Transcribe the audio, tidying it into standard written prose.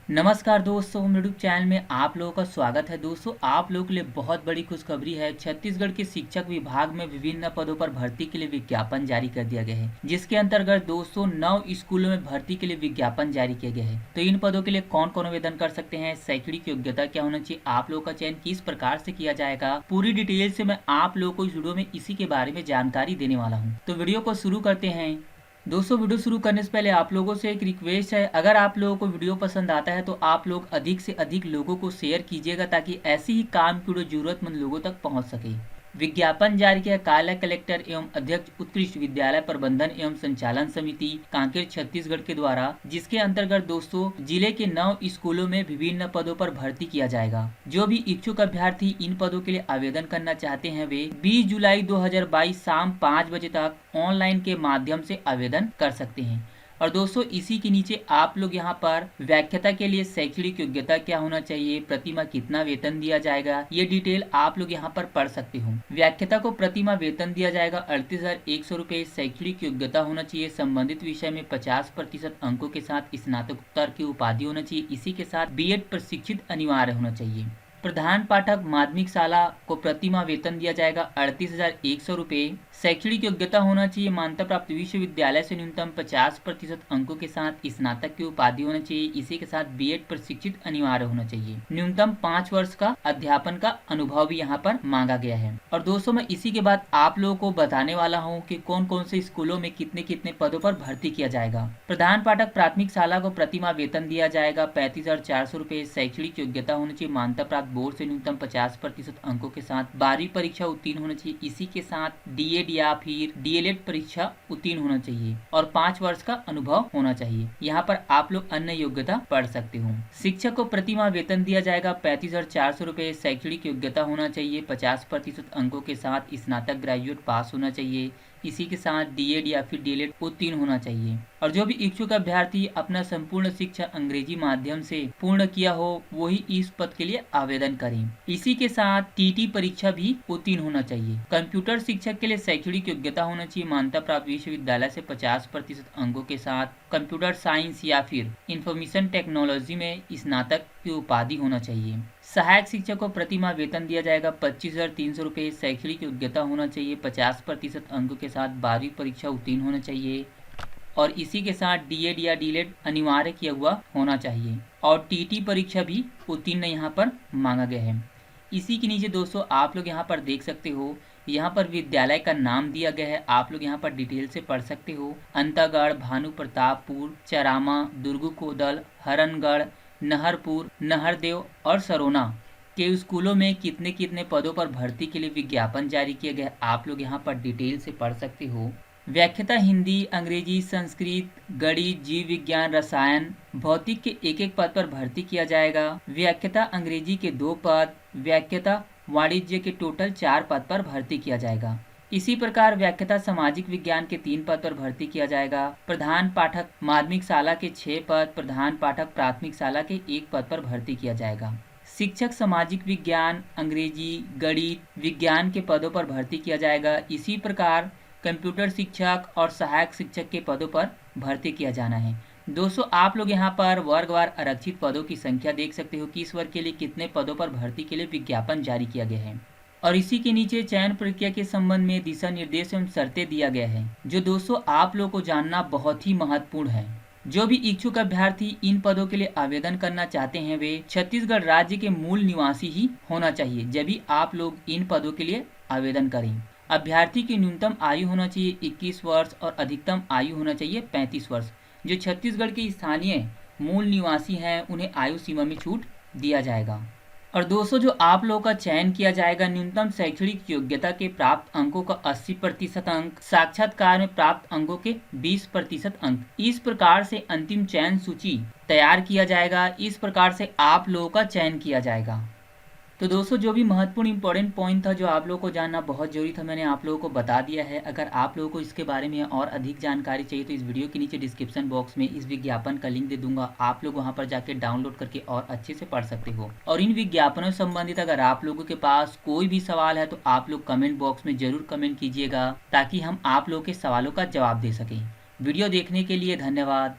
नमस्कार दोस्तों, हम यूट्यूब चैनल में आप लोगों का स्वागत है। दोस्तों, आप लोगों के लिए बहुत बड़ी खुशखबरी है। छत्तीसगढ़ के शिक्षक विभाग में विभिन्न पदों पर भर्ती के लिए विज्ञापन जारी कर दिया गया है, जिसके अंतर्गत दोस्तों 9 स्कूलों में भर्ती के लिए विज्ञापन जारी किया गया है। तो इन पदों के लिए कौन कौन आवेदन कर सकते हैं, शैक्षणिक योग्यता क्या होना चाहिए, आप लोगों का चयन किस प्रकार से किया जाएगा, पूरी डिटेल से मैं आप लोगों को इस वीडियो में इसी के बारे में जानकारी देने वाला हूँ। तो वीडियो को शुरू करते हैं। दोस्तों, वीडियो शुरू करने से पहले आप लोगों से एक रिक्वेस्ट है, अगर आप लोगों को वीडियो पसंद आता है तो आप लोग अधिक से अधिक लोगों को शेयर कीजिएगा, ताकि ऐसी ही काम की वीडियो जरूरतमंद लोगों तक पहुंच सके। विज्ञापन जारी किया कार्यालय कलेक्टर एवं अध्यक्ष उत्कृष्ट विद्यालय प्रबंधन एवं संचालन समिति कांकेर छत्तीसगढ़ के द्वारा, जिसके अंतर्गत दोस्तों जिले के 9 स्कूलों में विभिन्न पदों पर भर्ती किया जाएगा। जो भी इच्छुक अभ्यर्थी इन पदों के लिए आवेदन करना चाहते हैं वे 20 जुलाई 2022 शाम 5 बजे तक ऑनलाइन के माध्यम से आवेदन कर सकते हैं। और दोस्तों, इसी के नीचे आप लोग यहाँ पर व्याख्याता के लिए शैक्षणिक योग्यता क्या होना चाहिए, प्रतिमा कितना वेतन दिया जाएगा, ये डिटेल आप लोग यहाँ पर पढ़ सकते हो। व्याख्याता को प्रतिमा वेतन दिया जाएगा 38,100 रुपए। शैक्षणिक योग्यता होना चाहिए संबंधित विषय में 50% अंकों के साथ स्नातकोत्तर की उपाधि होना चाहिए। इसी के साथ बीएड प्रशिक्षित अनिवार्य होना चाहिए। प्रधान पाठक माध्यमिक शाला को प्रतिमा वेतन दिया जाएगा 38,100 रुपए। शैक्षणिक योग्यता होना चाहिए मान्यता प्राप्त विश्वविद्यालय से न्यूनतम 50% अंकों के साथ स्नातक की उपाधि होना चाहिए। इसी के साथ बीएड प्रशिक्षित अनिवार्य होना चाहिए। न्यूनतम 5 वर्ष का अध्यापन का अनुभव भी यहाँ पर मांगा गया है। और दोस्तों, मैं इसी के बाद आप लोगों को बताने वाला हूँ कि कौन कौन से स्कूलों में कितने कितने पदों पर भर्ती किया जाएगा। प्रधान पाठक प्राथमिक शाला को प्रतिमा वेतन दिया जाएगा 35,400 रुपए। शैक्षणिक योग्यता होनी चाहिए मान्यता प्राप्त बोर्ड से न्यूनतम 50% अंकों के साथ 12वीं परीक्षा उत्तीर्ण होना चाहिए। इसी के साथ डीएड या फिर डीएलएड परीक्षा उत्तीर्ण होना चाहिए और 5 वर्ष का अनुभव होना चाहिए। यहाँ पर आप लोग अन्य योग्यता पढ़ सकते हो। शिक्षक को प्रतिमा वेतन दिया जाएगा 35,400 रुपए। शैक्षणिक योग्यता होना चाहिए 50% अंकों के साथ स्नातक ग्रेजुएट पास होना चाहिए। इसी के साथ डीएड या फिर डीएलएड उत्तीर्ण होना चाहिए। और जो भी इच्छुक अभ्यर्थी अपना संपूर्ण शिक्षा अंग्रेजी माध्यम से पूर्ण किया हो वही इस पद के लिए आवेदन करें। इसी के साथ टीटी परीक्षा भी उत्तीर्ण होना चाहिए। कंप्यूटर शिक्षक के लिए शैक्षणिक योग्यता होना चाहिए मान्यता प्राप्त विश्वविद्यालय से 50% अंकों के साथ कंप्यूटर साइंस या फिर इंफॉर्मेशन टेक्नोलॉजी में स्नातक की उपाधि होना चाहिए। सहायक शिक्षक को प्रतिमा वेतन दिया जाएगा 25,300 रुपए। शैक्षणिक योग्यता होना चाहिए 50% अंकों के साथ 12वीं परीक्षा उत्तीर्ण होना चाहिए और इसी के साथ डीएड या डीएलएड अनिवार्य किया हुआ होना चाहिए और टीटी परीक्षा भी उत्तीर्ण यहाँ पर मांगा गया है। इसी के नीचे दोस्तों आप लोग यहाँ पर देख सकते हो, यहाँ पर विद्यालय का नाम दिया गया है। आप लोग यहाँ पर डिटेल से पढ़ सकते हो। अंतागढ़, भानु प्रतापपुर, चरामा, दुर्गुकोदल, हरनगढ़, नहरपुर, नहरदेव और सरोना के स्कूलों में कितने कितने पदों पर भर्ती के लिए विज्ञापन जारी किया गया, आप लोग यहाँ पर डिटेल से पढ़ सकते हो। व्याख्याता हिंदी, अंग्रेजी, संस्कृत, गणित, जीव विज्ञान, रसायन, भौतिक के एक पद पर भर्ती किया जाएगा। व्याख्याता अंग्रेजी के 2 पद, व्याख्याता वाणिज्य के टोटल 4 पद पर भर्ती किया जाएगा। इसी प्रकार व्याख्याता सामाजिक विज्ञान के 3 पद पर भर्ती किया जाएगा। प्रधान पाठक माध्यमिक शाला के 6 पद, प्रधान पाठक प्राथमिक शाला के 1 पद पर भर्ती किया जाएगा। शिक्षक सामाजिक विज्ञान, अंग्रेजी, गणित, विज्ञान के पदों पर भर्ती किया जाएगा। इसी प्रकार कंप्यूटर शिक्षक और सहायक शिक्षक के पदों पर भर्ती किया जाना है। दोस्तों, आप लोग यहाँ पर वर्गवार आरक्षित पदों की संख्या देख सकते हो कि इस वर्ग के लिए कितने पदों पर भर्ती के लिए विज्ञापन जारी किया गया है। और इसी के नीचे चयन प्रक्रिया के संबंध में दिशा निर्देश एवं शर्तें दिया गया है, जो दोस्तों आप लोग को जानना बहुत ही महत्वपूर्ण है। जो भी इच्छुक अभ्यर्थी इन पदों के लिए आवेदन करना चाहते हैं वे छत्तीसगढ़ राज्य के मूल निवासी ही होना चाहिए, जब भी आप लोग इन पदों के लिए आवेदन करें। अभ्यर्थी की न्यूनतम आयु होना चाहिए 21 वर्ष और अधिकतम आयु होना चाहिए 35 वर्ष। जो छत्तीसगढ़ के स्थानीय मूल निवासी हैं उन्हें आयु सीमा में छूट दिया जाएगा। और दोस्तों, जो आप लोगों का चयन किया जाएगा न्यूनतम शैक्षणिक योग्यता के प्राप्त अंकों का 80% अंक, साक्षात्कार में प्राप्त अंकों के 20% अंक। इस प्रकार से अंतिम चयन सूची तैयार किया जाएगा। इस प्रकार से आप लोगों का चयन किया जाएगा। तो दोस्तों, जो भी महत्वपूर्ण इंपॉर्टेंट पॉइंट था जो आप लोगों को जानना बहुत जरूरी था, मैंने आप लोगों को बता दिया है। अगर आप लोगों को इसके बारे में और अधिक जानकारी चाहिए तो इस वीडियो के नीचे डिस्क्रिप्शन बॉक्स में इस विज्ञापन का लिंक दे दूंगा। आप लोग वहां पर जाके डाउनलोड करके और अच्छे से पढ़ सकते हो। और इन विज्ञापनों से संबंधित अगर आप लोगों के पास कोई भी सवाल है तो आप लोग कमेंट बॉक्स में जरूर कमेंट कीजिएगा, ताकि हम आप लोगों के सवालों का जवाब दे सकें। वीडियो देखने के लिए धन्यवाद।